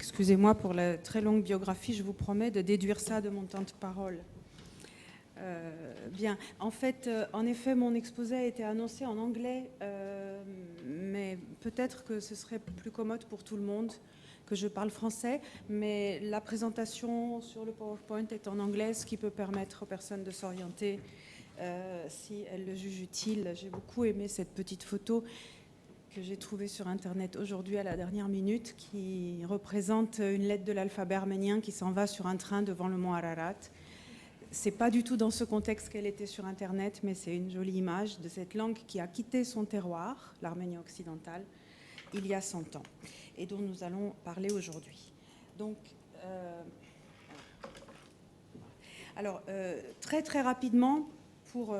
Excusez-moi pour la très longue biographie, je vous promets de déduire ça de mon temps de parole. Bien, en fait, en effet, mon exposé a été annoncé en anglais, mais peut-être que ce serait plus commode pour tout le monde que je parle français, mais la présentation sur le PowerPoint est en anglais, ce qui peut permettre aux personnes de s'orienter si elles le jugent utile. J'ai beaucoup aimé cette petite photo que j'ai trouvée sur Internet aujourd'hui à la dernière minute, qui représente une lettre de l'alphabet arménien qui s'en va sur un train devant le mont Ararat. C'est pas du tout dans ce contexte qu'elle était sur Internet, mais c'est une jolie image de cette langue qui a quitté son terroir, l'Arménie occidentale, il y a 100 ans, et dont nous allons parler aujourd'hui. Donc, très très rapidement, pour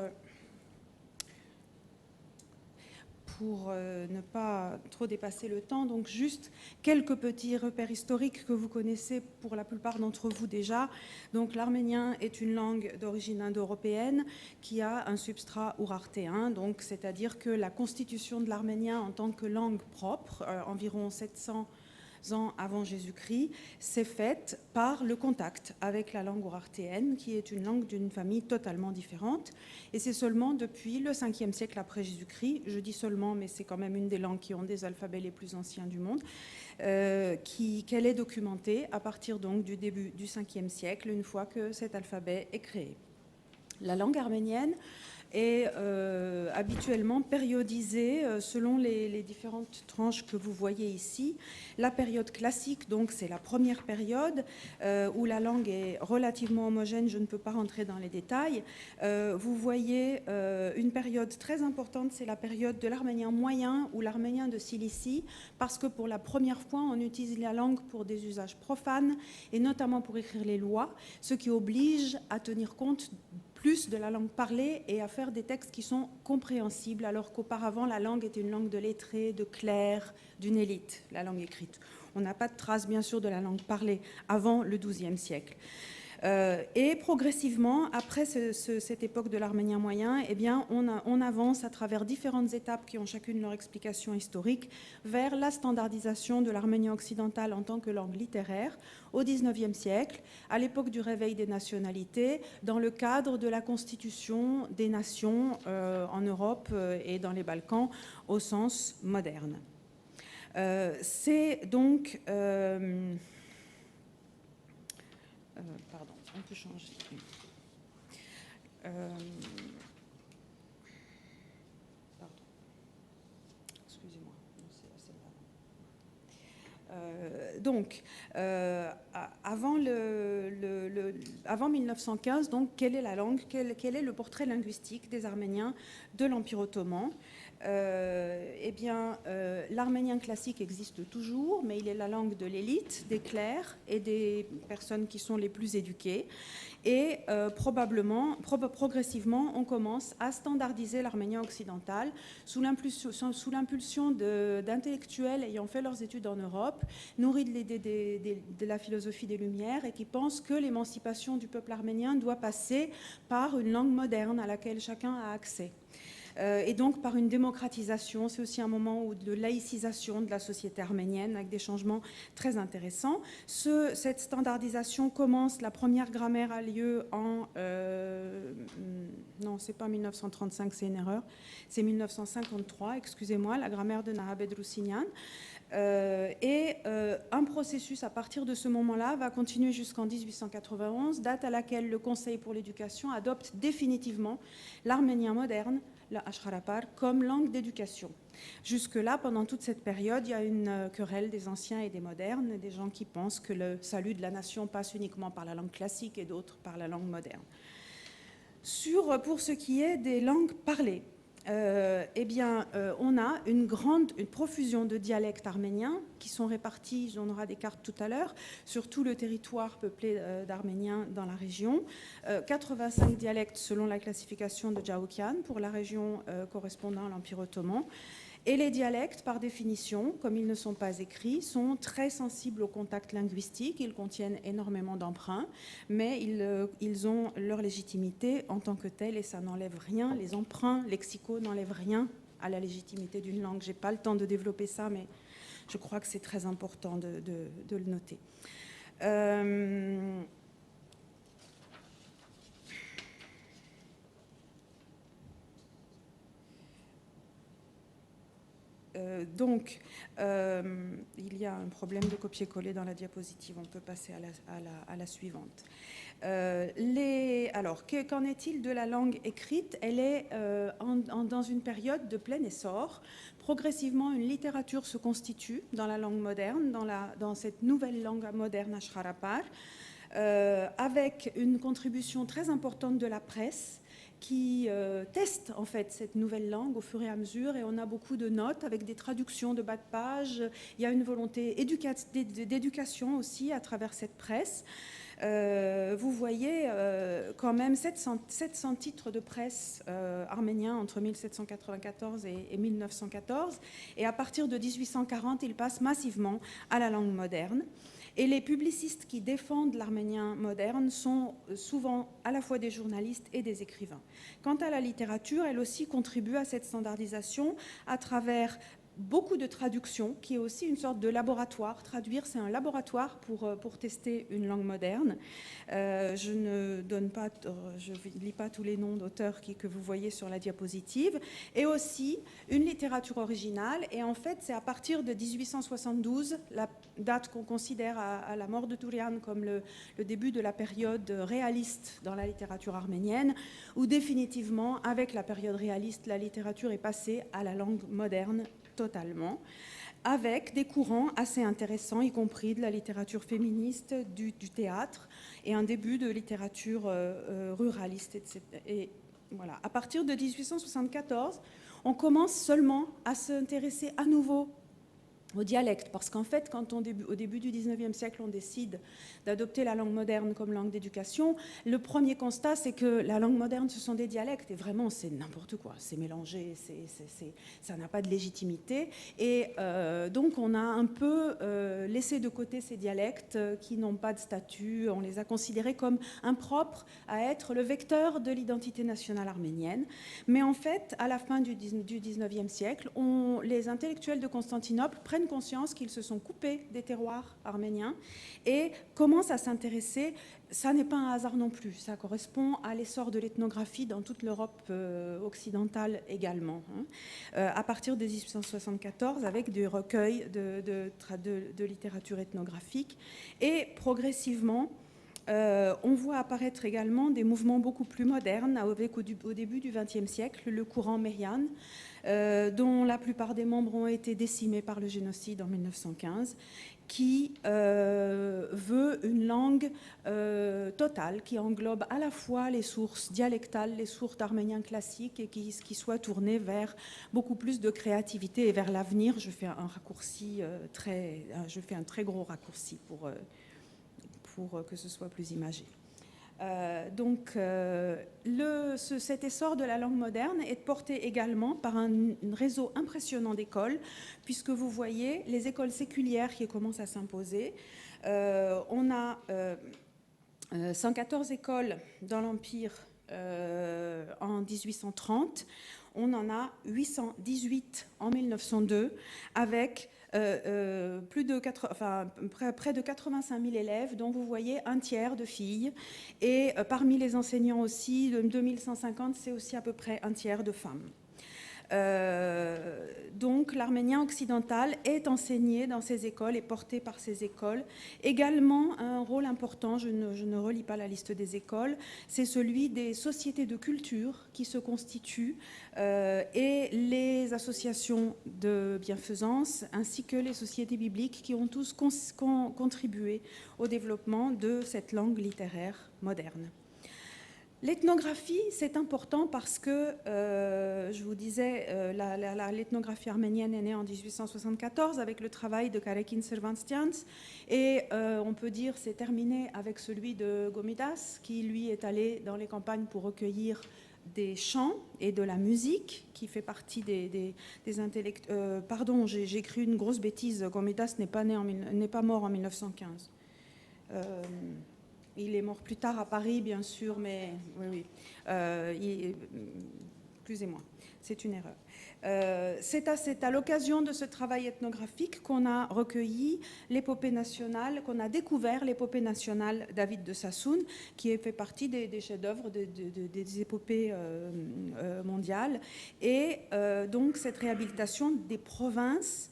ne pas trop dépasser le temps, donc juste quelques petits repères historiques que vous connaissez pour la plupart d'entre vous déjà. Donc l'arménien est une langue d'origine indo-européenne qui a un substrat ourartéen, donc c'est-à-dire que la constitution de l'arménien en tant que langue propre, environ 700 ans avant Jésus-Christ, s'est faite par le contact avec la langue ourartéenne, qui est une langue d'une famille totalement différente. Et c'est seulement depuis le 5e siècle après Jésus-Christ, je dis seulement, mais c'est quand même une des langues qui ont des alphabets les plus anciens du monde, qu'elle est documentée à partir donc du début du 5e siècle, une fois que cet alphabet est créé. La langue arménienne est habituellement périodisée selon les différentes tranches que vous voyez ici. La période classique, donc, c'est la première période où la langue est relativement homogène. Je ne peux pas rentrer dans les détails. Vous voyez une période très importante, c'est la période de l'arménien moyen ou l'arménien de Cilicie, parce que pour la première fois, on utilise la langue pour des usages profanes et notamment pour écrire les lois, ce qui oblige à tenir compte plus de la langue parlée et à faire des textes qui sont compréhensibles, alors qu'auparavant, la langue était une langue de lettrés, de clercs, d'une élite, la langue écrite. On n'a pas de trace, bien sûr, de la langue parlée avant le XIIe siècle. Et progressivement, après cette époque de l'arménien moyen, eh bien, on avance à travers différentes étapes qui ont chacune leur explication historique vers la standardisation de l'arménien occidental en tant que langue littéraire au XIXe siècle, à l'époque du réveil des nationalités, dans le cadre de la constitution des nations en Europe et dans les Balkans au sens moderne. C'est donc... pardon, on peut changer. Pardon. Excusez-moi. Avant 1915, donc, quelle est la langue, quel est le portrait linguistique des Arméniens de l'Empire ottoman ? Eh bien, l'arménien classique existe toujours, mais il est la langue de l'élite, des clercs et des personnes qui sont les plus éduquées. Et progressivement, on commence à standardiser l'arménien occidental sous l'impulsion d'intellectuels ayant fait leurs études en Europe, nourris de l'idée de la philosophie des Lumières et qui pensent que l'émancipation du peuple arménien doit passer par une langue moderne à laquelle chacun a accès. Et donc par une démocratisation, c'est aussi un moment de laïcisation de la société arménienne avec des changements très intéressants. Cette standardisation commence, la première grammaire a lieu en... non, c'est pas 1935, c'est une erreur, c'est 1953, excusez-moi, la grammaire de Naha Bedroussignan. Un processus à partir de ce moment-là va continuer jusqu'en 1891, date à laquelle le Conseil pour l'éducation adopte définitivement l'arménien moderne, la Ashkharapar, comme langue d'éducation. Jusque-là, pendant toute cette période, il y a une querelle des anciens et des modernes, des gens qui pensent que le salut de la nation passe uniquement par la langue classique et d'autres par la langue moderne. Pour ce qui est des langues parlées, on a une profusion de dialectes arméniens qui sont répartis, on aura des cartes tout à l'heure, sur tout le territoire peuplé d'Arméniens dans la région. 85 dialectes selon la classification de Jaoukian pour la région correspondant à l'Empire ottoman. Et les dialectes, par définition, comme ils ne sont pas écrits, sont très sensibles au contact linguistique. Ils contiennent énormément d'emprunts, mais ils ont leur légitimité en tant que tels et ça n'enlève rien. Les emprunts lexicaux n'enlèvent rien à la légitimité d'une langue. Je n'ai pas le temps de développer ça, mais Je crois que c'est très important de le noter. Donc, il y a un problème de copier-coller dans la diapositive. On peut passer à la suivante. Alors, qu'en est-il de la langue écrite? Elle est dans une période de plein essor. Progressivement, une littérature se constitue dans la langue moderne, dans cette nouvelle langue moderne Ashtarapar, avec une contribution très importante de la presse, qui teste en fait cette nouvelle langue au fur et à mesure, et on a beaucoup de notes avec des traductions de bas de page. Il y a une volonté d'éducation aussi à travers cette presse. Vous voyez quand même 700 titres de presse arméniens entre 1794 et 1914, et à partir de 1840, il passe massivement à la langue moderne. Et les publicistes qui défendent l'arménien moderne sont souvent à la fois des journalistes et des écrivains. Quant à la littérature, elle aussi contribue à cette standardisation à travers beaucoup de traductions, qui est aussi une sorte de laboratoire. Traduire, c'est un laboratoire pour tester une langue moderne. Je ne lis pas tous les noms d'auteurs que vous voyez sur la diapositive. Et aussi une littérature originale. Et en fait, c'est à partir de 1872, la date qu'on considère à la mort de Tourian comme le début de la période réaliste dans la littérature arménienne, où définitivement, avec la période réaliste, la littérature est passée à la langue moderne totalement, avec des courants assez intéressants, y compris de la littérature féministe, du théâtre, et un début de littérature ruraliste, etc. Et voilà. À partir de 1874, on commence seulement à s'intéresser à nouveau au dialecte, parce qu'en fait, quand au début du 19e siècle, on décide d'adopter la langue moderne comme langue d'éducation, le premier constat, c'est que la langue moderne, ce sont des dialectes, et vraiment, c'est n'importe quoi, c'est mélangé, ça n'a pas de légitimité, et donc on a un peu laissé de côté ces dialectes qui n'ont pas de statut, on les a considérés comme impropres à être le vecteur de l'identité nationale arménienne, mais en fait, à la fin du 19e siècle, les intellectuels de Constantinople prennent conscience qu'ils se sont coupés des terroirs arméniens et commencent à s'intéresser. Ça n'est pas un hasard non plus, ça correspond à l'essor de l'ethnographie dans toute l'Europe occidentale également, à partir de 1874 avec des recueils de littérature ethnographique, et progressivement on voit apparaître également des mouvements beaucoup plus modernes avec au début du XXe siècle le courant Mehyan, dont la plupart des membres ont été décimés par le génocide en 1915, qui veut une langue totale, qui englobe à la fois les sources dialectales, les sources d'arménien classique, et qui soit tournée vers beaucoup plus de créativité et vers l'avenir. Je fais un raccourci je fais un très gros raccourci pour que ce soit plus imagé. Cet essor de la langue moderne est porté également par un réseau impressionnant d'écoles, puisque vous voyez les écoles séculières qui commencent à s'imposer. On a 114 écoles dans l'Empire en 1830. On en a 818 en 1902, avec près de 85 000 élèves, dont vous voyez un tiers de filles. Et parmi les enseignants aussi, de 2150, c'est aussi à peu près un tiers de femmes. Donc l'arménien occidental est enseigné dans ces écoles et porté par ces écoles. Également un rôle important, je ne relis pas la liste des écoles, c'est celui des sociétés de culture qui se constituent et les associations de bienfaisance ainsi que les sociétés bibliques qui ont tous contribué au développement de cette langue littéraire moderne. L'ethnographie, c'est important parce que, je vous disais, l'ethnographie arménienne est née en 1874 avec le travail de Karekin Servanstians, et on peut dire c'est terminé avec celui de Gomidas, qui lui est allé dans les campagnes pour recueillir des chants et de la musique, qui fait partie des intellectuels. Pardon, j'ai écrit une grosse bêtise, Gomidas n'est pas mort en 1915. Il est mort plus tard à Paris, bien sûr, mais oui. Plus et moins. C'est une erreur. C'est à l'occasion de ce travail ethnographique qu'on a recueilli l'épopée nationale, qu'on a découvert l'épopée nationale David de Sassoon, qui fait partie des chefs-d'œuvre des épopées mondiales. Et donc cette réhabilitation des provinces,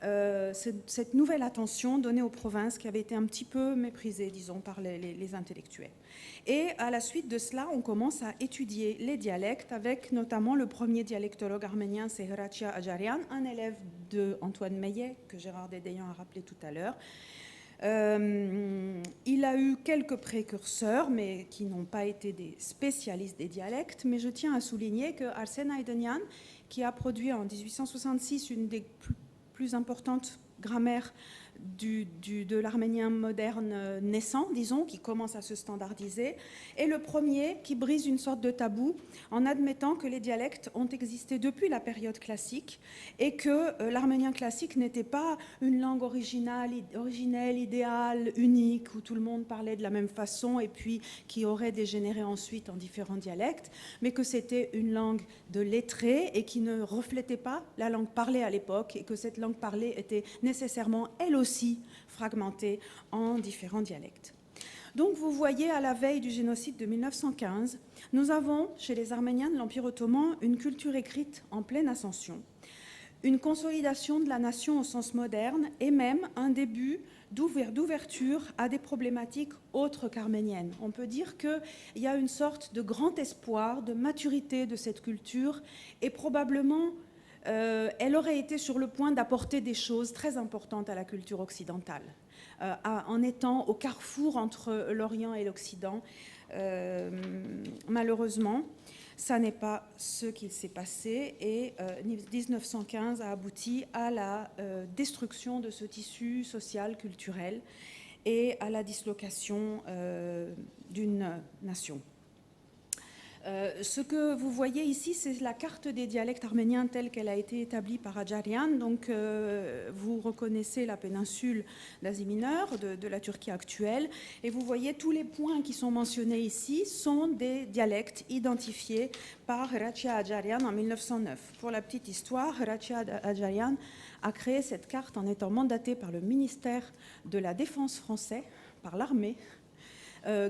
cette nouvelle attention donnée aux provinces qui avait été un petit peu méprisée, disons, par les intellectuels. Et à la suite de cela, on commence à étudier les dialectes avec notamment le premier dialectologue arménien, c'est Hracia Ajarian, un élève d'Antoine Meillet, que Gérard Dédéian a rappelé tout à l'heure. Il a eu quelques précurseurs, mais qui n'ont pas été des spécialistes des dialectes. Mais je tiens à souligner que Arsène Aydenian, qui a produit en 1866 une des plus importantes grammaires de l'arménien moderne naissant, disons, qui commence à se standardiser, est le premier qui brise une sorte de tabou en admettant que les dialectes ont existé depuis la période classique et que l'arménien classique n'était pas une langue originelle, idéale, unique, où tout le monde parlait de la même façon et puis qui aurait dégénéré ensuite en différents dialectes, mais que c'était une langue de lettrés et qui ne reflétait pas la langue parlée à l'époque et que cette langue parlée était nécessairement, elle aussi, fragmentée en différents dialectes. Donc vous voyez, à la veille du génocide de 1915, nous avons, chez les Arméniens de l'Empire ottoman, une culture écrite en pleine ascension, une consolidation de la nation au sens moderne et même un début d'ouverture à des problématiques autres qu'arméniennes. On peut dire qu'il y a une sorte de grand espoir, de maturité de cette culture et probablement elle aurait été sur le point d'apporter des choses très importantes à la culture occidentale, en étant au carrefour entre l'Orient et l'Occident. Malheureusement, ça n'est pas ce qu'il s'est passé et 1915 a abouti à la destruction de ce tissu social, culturel et à la dislocation d'une nation. Ce que vous voyez ici, c'est la carte des dialectes arméniens telle qu'elle a été établie par Ajarian. Donc, vous reconnaissez la péninsule d'Asie mineure, de la Turquie actuelle, et vous voyez tous les points qui sont mentionnés ici sont des dialectes identifiés par Hracia Ajarian en 1909. Pour la petite histoire, Hracia Ajarian a créé cette carte en étant mandaté par le ministère de la Défense français, par l'armée,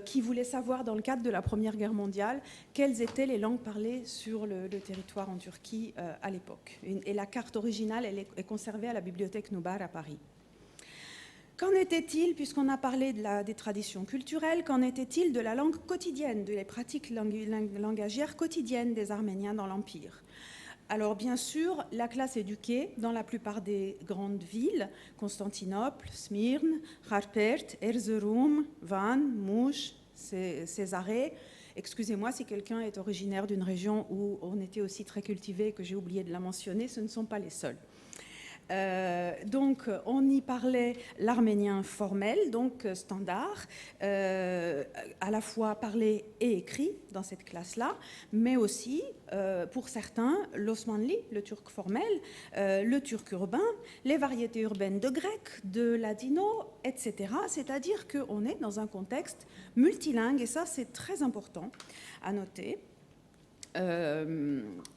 qui voulait savoir, dans le cadre de la Première Guerre mondiale, quelles étaient les langues parlées sur le territoire en Turquie à l'époque. Et la carte originale, elle est conservée à la bibliothèque Noubar à Paris. Qu'en était-il, puisqu'on a parlé des traditions culturelles, qu'en était-il de la langue quotidienne, de les pratiques langagières quotidiennes des Arméniens dans l'Empire ? Alors bien sûr, la classe éduquée dans la plupart des grandes villes, Constantinople, Smyrne, Harpert, Erzurum, Van, Mouche, Césarée. Excusez-moi si quelqu'un est originaire d'une région où on était aussi très cultivé que j'ai oublié de la mentionner, ce ne sont pas les seuls. Donc, on y parlait l'arménien formel, donc standard, à la fois parlé et écrit dans cette classe-là, mais aussi, pour certains, l'osmanli, le turc formel, le turc urbain, les variétés urbaines de grec, de ladino, etc. C'est-à-dire qu'on est dans un contexte multilingue, et ça, c'est très important à noter.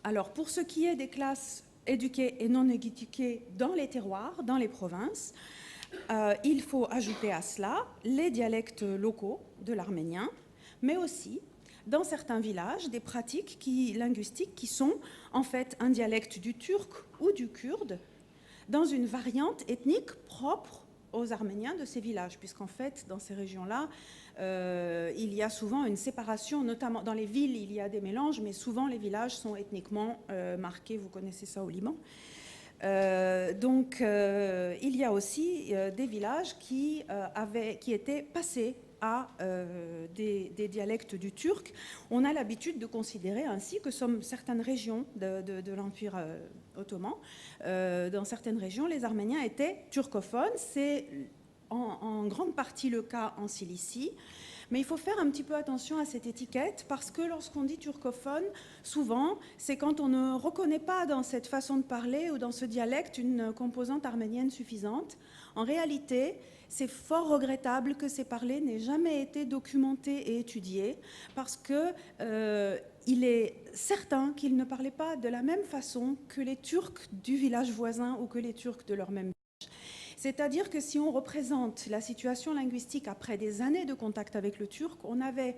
Alors, pour ce qui est des classes éduqués et non éduqués dans les terroirs, dans les provinces, il faut ajouter à cela les dialectes locaux de l'arménien, mais aussi, dans certains villages, des pratiques linguistiques qui sont en fait un dialecte du turc ou du kurde dans une variante ethnique propre aux Arméniens de ces villages, puisqu'en fait, dans ces régions-là, il y a souvent une séparation, notamment dans les villes, il y a des mélanges, mais souvent les villages sont ethniquement marqués, vous connaissez ça au Liban. Donc, il y a aussi des villages qui étaient passés à des dialectes du turc. On a l'habitude de considérer ainsi que certaines régions de l'Empire ottoman, dans certaines régions, les Arméniens étaient turcophones. C'est en en grande partie le cas en Cilicie. Mais il faut faire un petit peu attention à cette étiquette parce que lorsqu'on dit turcophone, souvent, c'est quand on ne reconnaît pas dans cette façon de parler ou dans ce dialecte une composante arménienne suffisante. En réalité, c'est fort regrettable que ces parlers n'aient jamais été documentés et étudiés parce que il est certain qu'ils ne parlaient pas de la même façon que les Turcs du village voisin ou que les Turcs de leur même village. C'est-à-dire que si on représente la situation linguistique après des années de contact avec le turc, on avait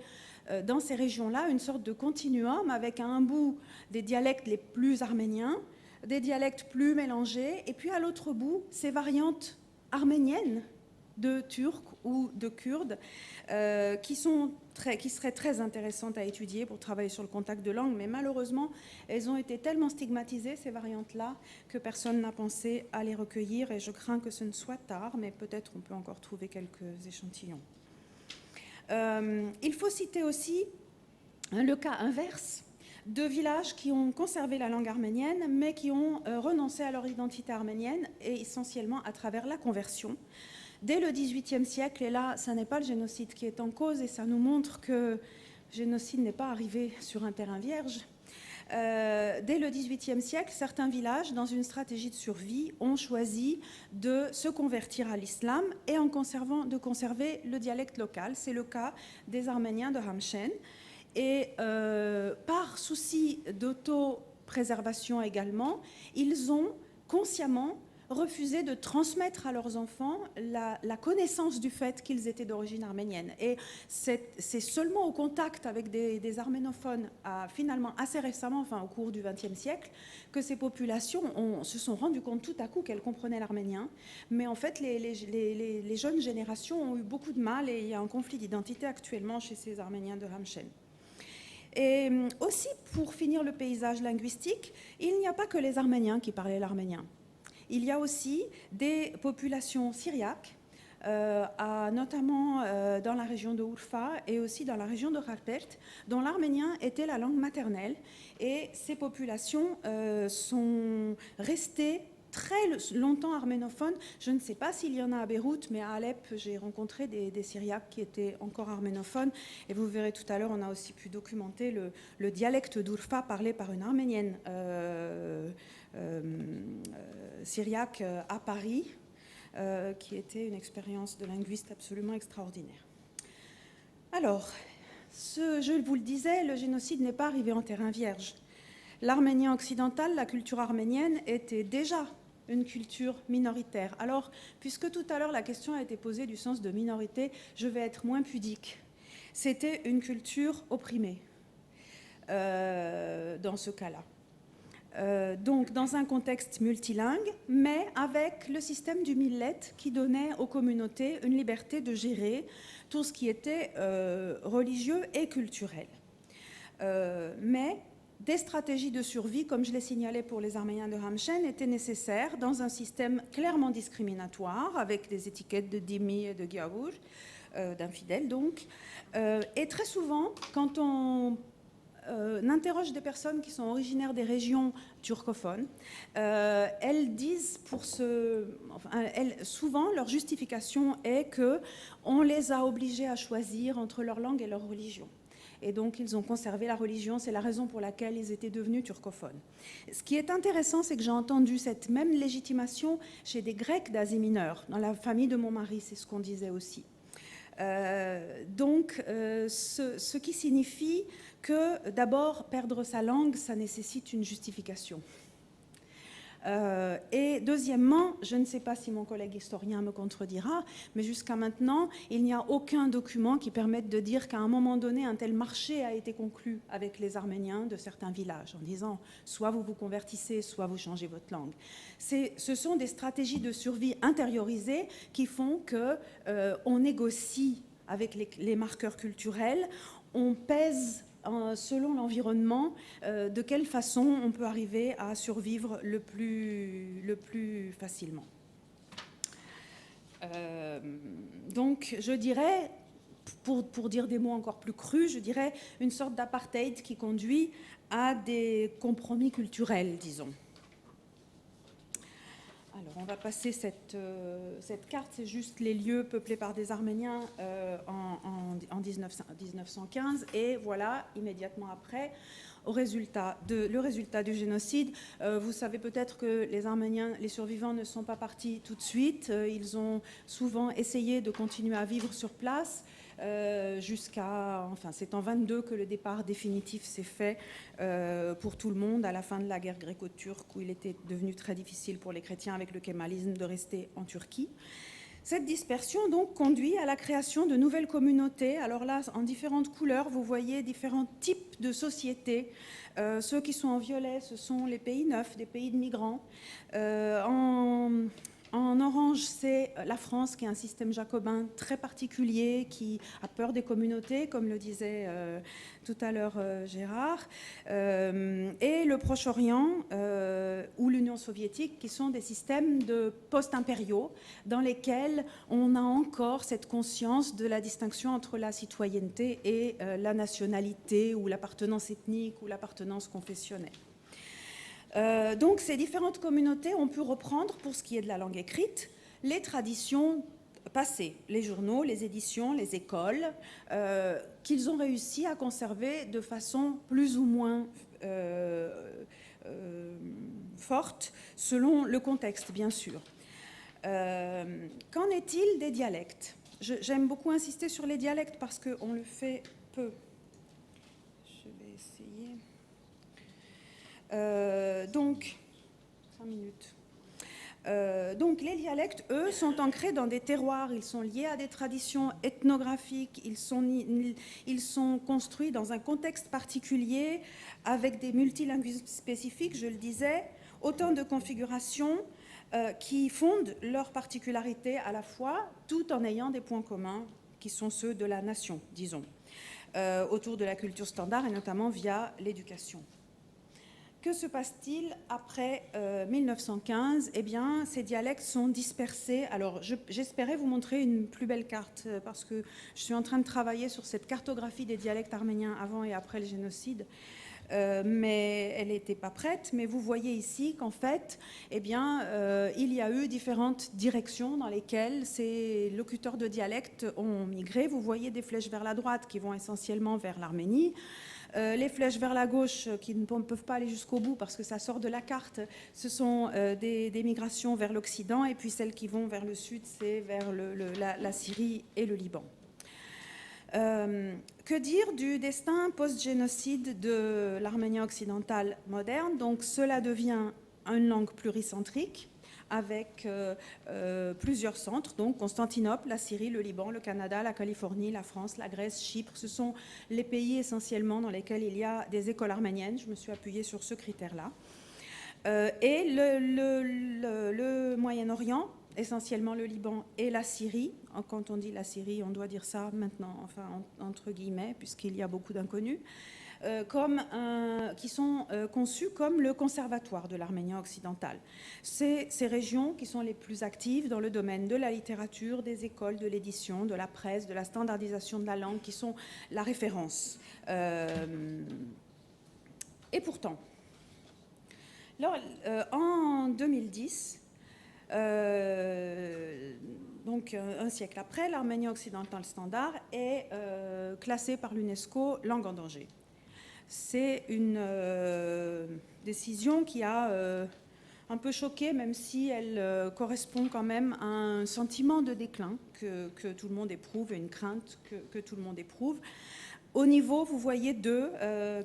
dans ces régions-là une sorte de continuum avec à un bout des dialectes les plus arméniens, des dialectes plus mélangés, et puis à l'autre bout, ces variantes arméniennes de turc ou de kurde qui seraient très intéressantes à étudier pour travailler sur le contact de langue, mais malheureusement, elles ont été tellement stigmatisées, ces variantes-là, que personne n'a pensé à les recueillir, et je crains que ce ne soit tard, mais peut-être on peut encore trouver quelques échantillons. Il faut citer aussi le cas inverse de villages qui ont conservé la langue arménienne, mais qui ont renoncé à leur identité arménienne, et essentiellement à travers la conversion. Dès le XVIIIe siècle, et là, ça n'est pas le génocide qui est en cause, et ça nous montre que le génocide n'est pas arrivé sur un terrain vierge. Dès le XVIIIe siècle, certains villages, dans une stratégie de survie, ont choisi de se convertir à l'islam et de conserver le dialecte local. C'est le cas des Arméniens de Hamchen. Et par souci d'auto-préservation également, ils ont consciemment refusé de transmettre à leurs enfants la connaissance du fait qu'ils étaient d'origine arménienne. Et c'est seulement au contact avec des arménophones, finalement assez récemment, enfin au cours du XXe siècle, que ces populations se sont rendues compte tout à coup qu'elles comprenaient l'arménien. Mais en fait, les jeunes générations ont eu beaucoup de mal, et il y a un conflit d'identité actuellement chez ces Arméniens de Hamchen. Et aussi, pour finir le paysage linguistique, il n'y a pas que les Arméniens qui parlaient l'arménien. Il y a aussi des populations syriaques, notamment dans la région de Urfa et aussi dans la région de Kharpert, dont l'arménien était la langue maternelle. Et ces populations sont restées très longtemps arménophones. Je ne sais pas s'il y en a à Beyrouth, mais à Alep, j'ai rencontré des Syriaques qui étaient encore arménophones. Et vous verrez tout à l'heure, on a aussi pu documenter le dialecte d'Urfa parlé par une arménienne syriaque à Paris, qui était une expérience de linguiste absolument extraordinaire. Alors, je vous le disais, le génocide n'est pas arrivé en terrain vierge. L'arménien occidental, la culture arménienne, était déjà une culture minoritaire. Alors, puisque tout à l'heure la question a été posée du sens de minorité, je vais être moins pudique. C'était une culture opprimée dans ce cas-là. Donc dans un contexte multilingue, mais avec le système du millet qui donnait aux communautés une liberté de gérer tout ce qui était religieux et culturel. Mais des stratégies de survie, comme je l'ai signalé pour les Arméniens de Hamchen, étaient nécessaires dans un système clairement discriminatoire, avec des étiquettes de dhimmi et de gavur, d'infidèles donc. Et très souvent, quand on interroge des personnes qui sont originaires des régions turcophones, elles disent souvent leur justification est qu'on les a obligés à choisir entre leur langue et leur religion. Et donc, ils ont conservé la religion. C'est la raison pour laquelle ils étaient devenus turcophones. Ce qui est intéressant, c'est que j'ai entendu cette même légitimation chez des Grecs d'Asie mineure. Dans la famille de mon mari, c'est ce qu'on disait aussi. Ce qui signifie que d'abord, perdre sa langue, ça nécessite une justification. Et deuxièmement, je ne sais pas si mon collègue historien me contredira, mais jusqu'à maintenant, il n'y a aucun document qui permette de dire qu'à un moment donné, un tel marché a été conclu avec les Arméniens de certains villages, en disant soit vous vous convertissez, soit vous changez votre langue. Ce sont des stratégies de survie intériorisées qui font qu'on négocie avec les marqueurs culturels, on pèse selon l'environnement, de quelle façon on peut arriver à survivre le plus facilement. Donc, je dirais, pour dire des mots encore plus crus, je dirais une sorte d'apartheid qui conduit à des compromis culturels, disons. Alors, on va passer cette carte, c'est juste les lieux peuplés par des Arméniens en 1915, et voilà, immédiatement après, le résultat du génocide. Vous savez peut-être que les Arméniens, les survivants, ne sont pas partis tout de suite. Ils ont souvent essayé de continuer à vivre sur place jusqu'à... Enfin, c'est en 22 que le départ définitif s'est fait pour tout le monde à la fin de la guerre gréco-turque, où il était devenu très difficile pour les chrétiens avec le kémalisme de rester en Turquie. Cette dispersion donc conduit à la création de nouvelles communautés. Alors là, en différentes couleurs, vous voyez différents types de sociétés. Ceux qui sont en violet, ce sont les pays neufs, des pays de migrants. En orange, c'est la France, qui a un système jacobin très particulier, qui a peur des communautés, comme le disait tout à l'heure Gérard, et le Proche-Orient ou l'Union soviétique, qui sont des systèmes de post-impériaux dans lesquels on a encore cette conscience de la distinction entre la citoyenneté et la nationalité ou l'appartenance ethnique ou l'appartenance confessionnelle. Donc ces différentes communautés ont pu reprendre, pour ce qui est de la langue écrite, les traditions passées, les journaux, les éditions, les écoles, qu'ils ont réussi à conserver de façon plus ou moins forte, selon le contexte, bien sûr. Qu'en est-il des dialectes? J'aime beaucoup insister sur les dialectes parce qu'on le fait peu. Je vais essayer. Donc, 5 minutes. Donc les dialectes, eux, sont ancrés dans des terroirs, ils sont liés à des traditions ethnographiques, ils sont construits dans un contexte particulier, avec des multilinguismes spécifiques, je le disais, autant de configurations qui fondent leur particularité à la fois, tout en ayant des points communs qui sont ceux de la nation, disons, autour de la culture standard et notamment via l'éducation. Que se passe-t-il après 1915? Eh bien, ces dialectes sont dispersés. Alors, j'espérais vous montrer une plus belle carte parce que je suis en train de travailler sur cette cartographie des dialectes arméniens avant et après le génocide. Mais elle n'était pas prête. Mais vous voyez ici qu'en fait, eh bien, il y a eu différentes directions dans lesquelles ces locuteurs de dialectes ont migré. Vous voyez des flèches vers la droite qui vont essentiellement vers l'Arménie. Les flèches vers la gauche qui ne peuvent pas aller jusqu'au bout parce que ça sort de la carte, ce sont des migrations vers l'Occident, et puis celles qui vont vers le sud, c'est vers la Syrie et le Liban. Que dire du destin post-génocide de l'Arménien occidental moderne? Donc cela devient une langue pluricentrique, avec plusieurs centres, donc Constantinople, la Syrie, le Liban, le Canada, la Californie, la France, la Grèce, Chypre. Ce sont les pays essentiellement dans lesquels il y a des écoles arméniennes. Je me suis appuyée sur ce critère-là. Et le Moyen-Orient, essentiellement le Liban et la Syrie. Quand on dit la Syrie, on doit dire ça maintenant, enfin entre guillemets, puisqu'il y a beaucoup d'inconnus. Qui sont conçus comme le conservatoire de l'Arménien occidental. C'est ces régions qui sont les plus actives dans le domaine de la littérature, des écoles, de l'édition, de la presse, de la standardisation de la langue, qui sont la référence. Et pourtant, alors, en 2010, donc un siècle après, l'Arménien occidental standard est classé par l'UNESCO langue en danger. C'est une décision qui a un peu choqué, même si elle correspond quand même à un sentiment de déclin que tout le monde éprouve et une crainte que tout le monde éprouve. Au niveau, vous voyez deux,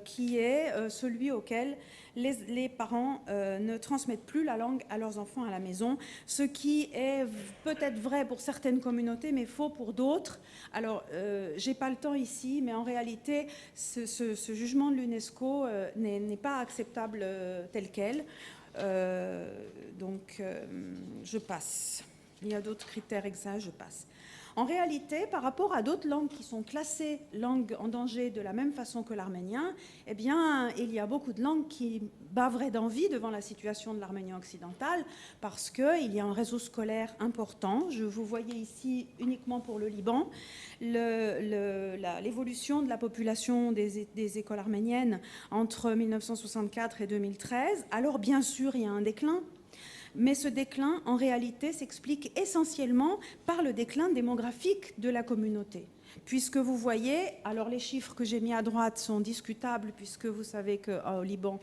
qui est celui auquel les parents ne transmettent plus la langue à leurs enfants à la maison, ce qui est peut-être vrai pour certaines communautés, mais faux pour d'autres. Alors, j'ai pas le temps ici, mais en réalité, ce jugement de l'UNESCO n'est pas acceptable tel quel. Donc, je passe. Il y a d'autres critères exacts, je passe. En réalité, par rapport à d'autres langues qui sont classées langues en danger de la même façon que l'arménien, eh bien, il y a beaucoup de langues qui baveraient d'envie devant la situation de l'Arménien occidental parce qu'il y a un réseau scolaire important. Je vous voyais ici uniquement pour le Liban l'évolution de la population des écoles arméniennes entre 1964 et 2013. Alors, bien sûr, il y a un déclin. mais ce déclin, en réalité, s'explique essentiellement par le déclin démographique de la communauté. Puisque vous voyez, alors les chiffres que j'ai mis à droite sont discutables, puisque vous savez qu'au Liban,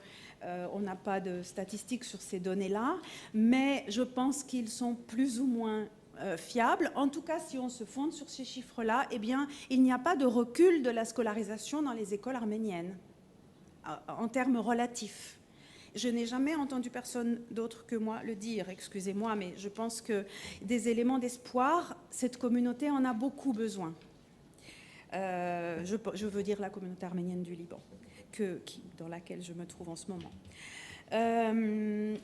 on n'a pas de statistiques sur ces données-là, mais je pense qu'ils sont plus ou moins fiables. En tout cas, si on se fonde sur ces chiffres-là, eh bien, il n'y a pas de recul de la scolarisation dans les écoles arméniennes, en termes relatifs. Je n'ai jamais entendu personne d'autre que moi le dire, excusez-moi, mais je pense que des éléments d'espoir, cette communauté en a beaucoup besoin. Je veux dire la communauté arménienne du Liban, dans laquelle je me trouve en ce moment.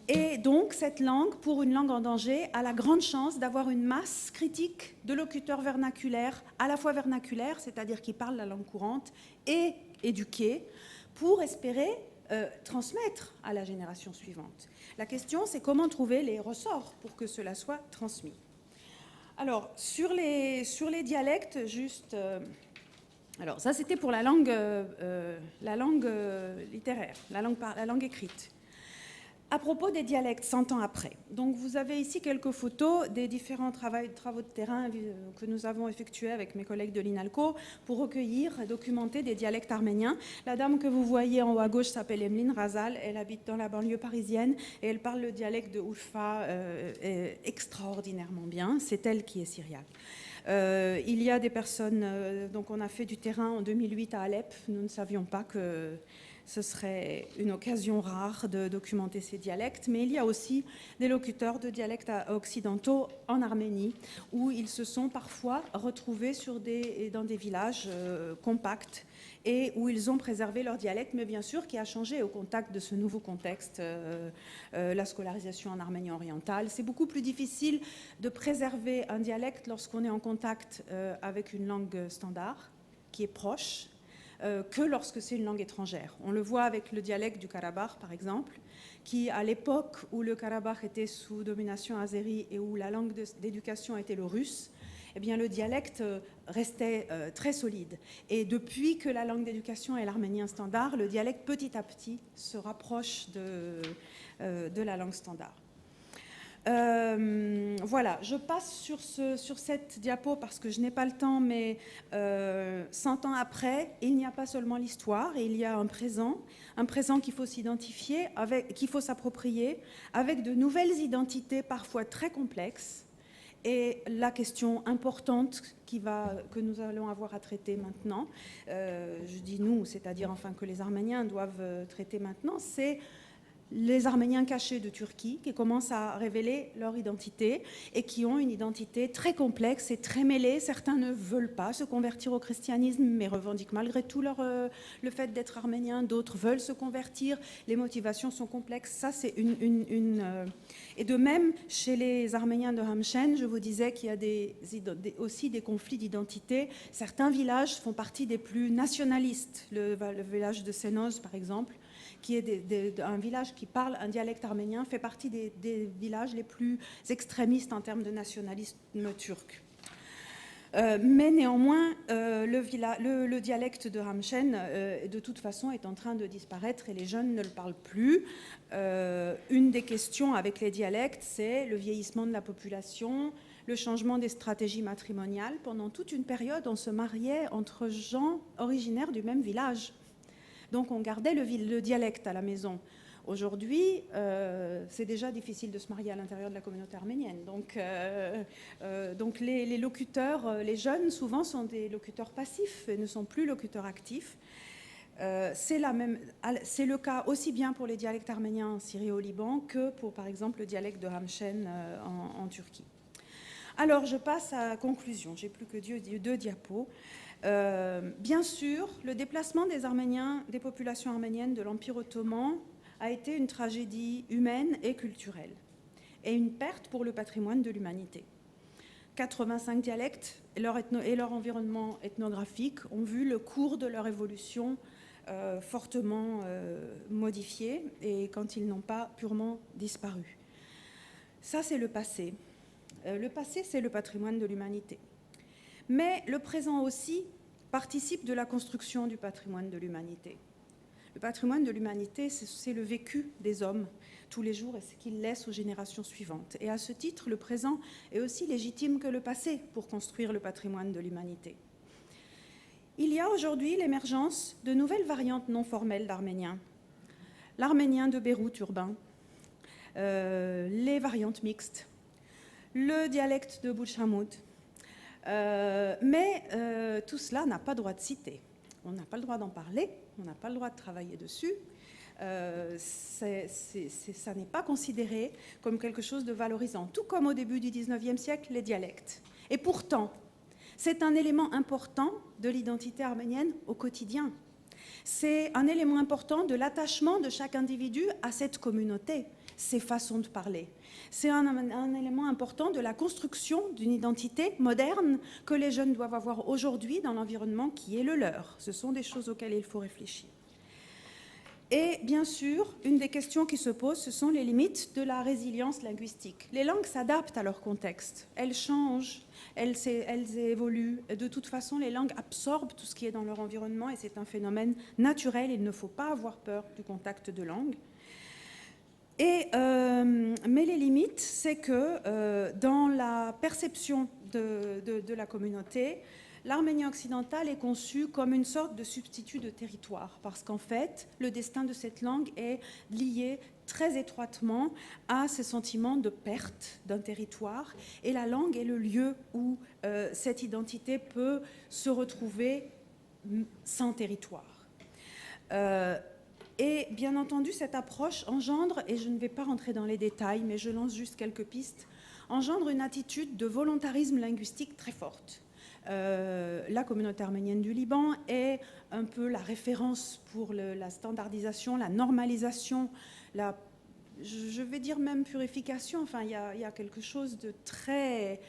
Et donc, cette langue, pour une langue en danger, a la grande chance d'avoir une masse critique de locuteurs vernaculaires, à la fois vernaculaires, c'est-à-dire qui parlent la langue courante, et éduqués, pour espérer transmettre à la génération suivante. La question, c'est comment trouver les ressorts pour que cela soit transmis. Alors, sur les dialectes, juste... alors, ça, c'était pour la langue littéraire, la langue écrite. À propos des dialectes, 100 ans après. Donc, vous avez ici quelques photos des différents travaux de terrain que nous avons effectués avec mes collègues de l'INALCO pour recueillir et documenter des dialectes arméniens. La dame que vous voyez en haut à gauche s'appelle Emeline Razal. Elle habite dans la banlieue parisienne et elle parle le dialecte de Urfa extraordinairement bien. C'est elle qui est syriaque. Il y a des personnes, donc on a fait du terrain en 2008 à Alep. Nous ne savions pas que ce serait une occasion rare de documenter ces dialectes, mais il y a aussi des locuteurs de dialectes occidentaux en Arménie, où ils se sont parfois retrouvés dans des villages compacts et où ils ont préservé leur dialecte, mais bien sûr qui a changé au contact de ce nouveau contexte, la scolarisation en Arménie orientale. C'est beaucoup plus difficile de préserver un dialecte lorsqu'on est en contact avec une langue standard, qui est proche, que lorsque c'est une langue étrangère. On le voit avec le dialecte du Karabakh, par exemple, qui, à l'époque où le Karabakh était sous domination azérie et où la langue d'éducation était le russe, eh bien, le dialecte restait très solide. Et depuis que la langue d'éducation est l'arménien standard, le dialecte, petit à petit, se rapproche de la langue standard. Voilà, je passe sur cette diapo parce que je n'ai pas le temps, mais 100 ans après, il n'y a pas seulement l'histoire, il y a un présent qu'il faut s'identifier, qu'il faut s'approprier, avec de nouvelles identités parfois très complexes. Et la question importante que nous allons avoir à traiter maintenant, je dis nous, c'est-à-dire enfin que les Arméniens doivent traiter maintenant, c'est les Arméniens cachés de Turquie qui commencent à révéler leur identité et qui ont une identité très complexe et très mêlée. Certains ne veulent pas se convertir au christianisme mais revendiquent malgré tout le fait d'être arméniens. D'autres veulent se convertir. Les motivations sont complexes. Ça, c'est Et de même, chez les Arméniens de Hamchen, je vous disais qu'il y a aussi des conflits d'identité. Certains villages font partie des plus nationalistes. Le village de Senoz, par exemple, qui est un village qui parle un dialecte arménien, fait partie des villages les plus extrémistes en termes de nationalisme turc. Mais néanmoins, le dialecte de Hamchen, de toute façon, est en train de disparaître et les jeunes ne le parlent plus. Une des questions avec les dialectes, c'est le vieillissement de la population, le changement des stratégies matrimoniales. Pendant toute une période, on se mariait entre gens originaires du même village. Donc on gardait le dialecte à la maison. Aujourd'hui, c'est déjà difficile de se marier à l'intérieur de la communauté arménienne. Donc les locuteurs, les jeunes, souvent, sont des locuteurs passifs et ne sont plus locuteurs actifs. C'est le cas aussi bien pour les dialectes arméniens en Syrie et au Liban que pour, par exemple, le dialecte de Hamchen en Turquie. Alors, je passe à la conclusion. J'ai plus que 2 diapos. Bien sûr, le déplacement des Arméniens, des populations arméniennes de l'Empire ottoman a été une tragédie humaine et culturelle et une perte pour le patrimoine de l'humanité. 85 dialectes et leur environnement ethnographique ont vu le cours de leur évolution fortement modifié et quand ils n'ont pas purement disparu. Ça, c'est le passé. Le passé, c'est le patrimoine de l'humanité. Mais le présent aussi participe de la construction du patrimoine de l'humanité. Le patrimoine de l'humanité, c'est le vécu des hommes tous les jours et ce qu'ils laissent aux générations suivantes. Et à ce titre, le présent est aussi légitime que le passé pour construire le patrimoine de l'humanité. Il y a aujourd'hui l'émergence de nouvelles variantes non formelles d'arménien. L'arménien de Beyrouth urbain, les variantes mixtes, le dialecte de Boulchamoud. Mais tout cela n'a pas droit de citer. On n'a pas le droit d'en parler, on n'a pas le droit de travailler dessus. Ça n'est pas considéré comme quelque chose de valorisant, tout comme au début du XIXe siècle, les dialectes. Et pourtant, c'est un élément important de l'identité arménienne au quotidien. C'est un élément important de l'attachement de chaque individu à cette communauté, ses façons de parler. C'est un élément important de la construction d'une identité moderne que les jeunes doivent avoir aujourd'hui dans l'environnement qui est le leur. Ce sont des choses auxquelles il faut réfléchir. Et bien sûr, une des questions qui se posent, ce sont les limites de la résilience linguistique. Les langues s'adaptent à leur contexte, elles changent, elles évoluent. De toute façon, les langues absorbent tout ce qui est dans leur environnement et c'est un phénomène naturel. Il ne faut pas avoir peur du contact de langue. Mais les limites, c'est que dans la perception de la communauté, l'arménien occidental est conçu comme une sorte de substitut de territoire, parce qu'en fait, le destin de cette langue est lié très étroitement à ce sentiment de perte d'un territoire, et la langue est le lieu où cette identité peut se retrouver sans territoire. Et bien entendu, cette approche engendre, et je ne vais pas rentrer dans les détails, mais je lance juste quelques pistes, engendre une attitude de volontarisme linguistique très forte. La communauté arménienne du Liban est un peu la référence pour la standardisation, la normalisation, je vais dire même purification. Enfin, il y a quelque chose de très...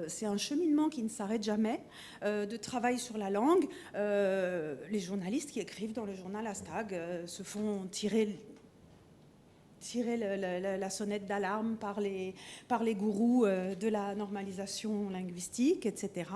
c'est un cheminement qui ne s'arrête jamais, de travail sur la langue. Les journalistes qui écrivent dans le journal Astag se font tirer la sonnette d'alarme par les gourous de la normalisation linguistique, etc.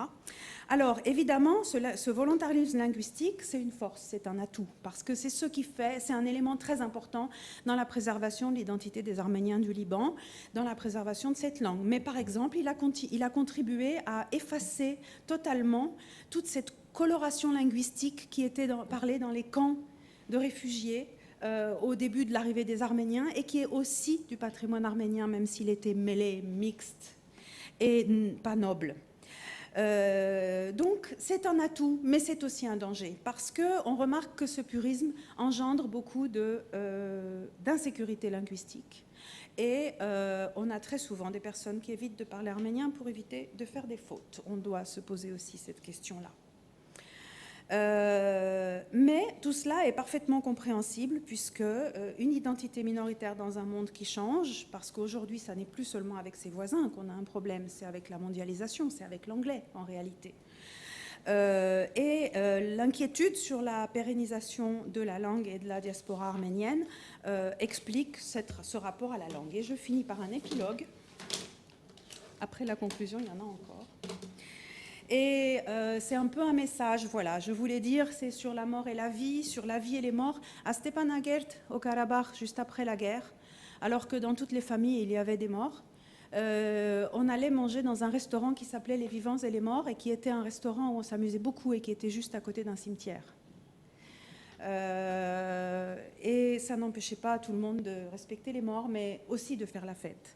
Alors, évidemment, ce volontarisme linguistique, c'est une force, c'est un atout, parce que c'est ce qui fait, c'est un élément très important dans la préservation de l'identité des Arméniens du Liban, dans la préservation de cette langue. Mais par exemple, il a contribué à effacer totalement toute cette coloration linguistique qui était parlée dans les camps de réfugiés, au début de l'arrivée des Arméniens, et qui est aussi du patrimoine arménien, même s'il était mêlé, mixte et pas noble. Donc c'est un atout, mais c'est aussi un danger, parce qu'on remarque que ce purisme engendre beaucoup d'insécurité linguistique. Et on a très souvent des personnes qui évitent de parler arménien pour éviter de faire des fautes. On doit se poser aussi cette question-là. Mais tout cela est parfaitement compréhensible puisque une identité minoritaire dans un monde qui change, parce qu'aujourd'hui ça n'est plus seulement avec ses voisins qu'on a un problème, c'est avec la mondialisation, c'est avec l'anglais en réalité. L'inquiétude sur la pérennisation de la langue et de la diaspora arménienne explique ce rapport à la langue. Et je finis par un épilogue. Après la conclusion, il y en a encore. Et c'est un peu un message, voilà, je voulais dire, c'est sur la mort et la vie, sur la vie et les morts, à Stepanakert, au Karabakh, juste après la guerre, alors que dans toutes les familles, il y avait des morts. On allait manger dans un restaurant qui s'appelait Les Vivants et les Morts, et qui était un restaurant où on s'amusait beaucoup et qui était juste à côté d'un cimetière. Et ça n'empêchait pas tout le monde de respecter les morts, mais aussi de faire la fête.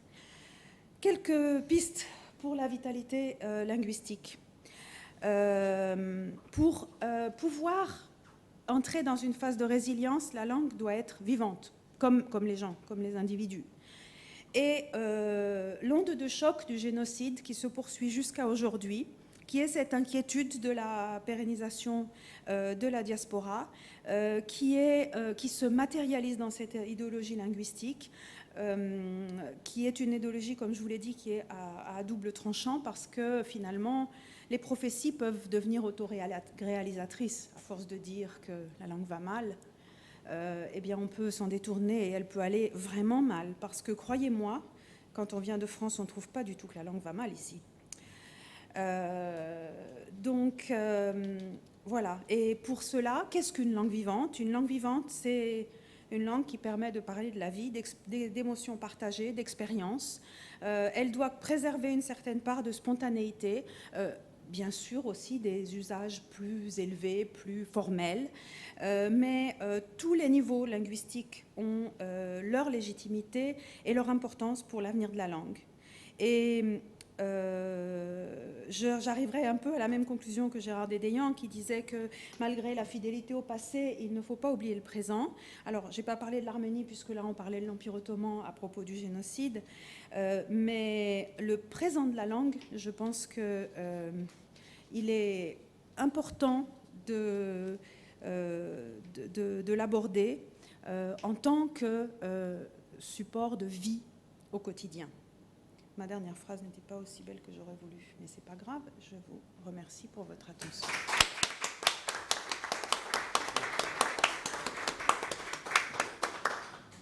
Quelques pistes pour la vitalité linguistique. Pour pouvoir entrer dans une phase de résilience, la langue doit être vivante, comme les gens, comme les individus. Et l'onde de choc du génocide qui se poursuit jusqu'à aujourd'hui, qui est cette inquiétude de la pérennisation de la diaspora, qui se matérialise dans cette idéologie linguistique, qui est une idéologie, comme je vous l'ai dit, qui est à double tranchant, parce que finalement, les prophéties peuvent devenir autoréalisatrices, à force de dire que la langue va mal. Eh bien, on peut s'en détourner et elle peut aller vraiment mal. Parce que, croyez-moi, quand on vient de France, on ne trouve pas du tout que la langue va mal ici. Voilà. Et pour cela, qu'est-ce qu'une langue vivante? Une langue vivante, c'est une langue qui permet de parler de la vie, d'émotions partagées, d'expériences. Elle doit préserver une certaine part de spontanéité, bien sûr aussi des usages plus élevés, plus formels, mais tous les niveaux linguistiques ont leur légitimité et leur importance pour l'avenir de la langue. Et j'arriverai un peu à la même conclusion que Gérard Dédéian, qui disait que malgré la fidélité au passé, il ne faut pas oublier le présent. Alors, je n'ai pas parlé de l'Arménie, puisque là, on parlait de l'Empire ottoman à propos du génocide, mais le présent de la langue, je pense qu'il est important de l'aborder en tant que support de vie au quotidien. Ma dernière phrase n'était pas aussi belle que j'aurais voulu, mais c'est pas grave. Je vous remercie pour votre attention.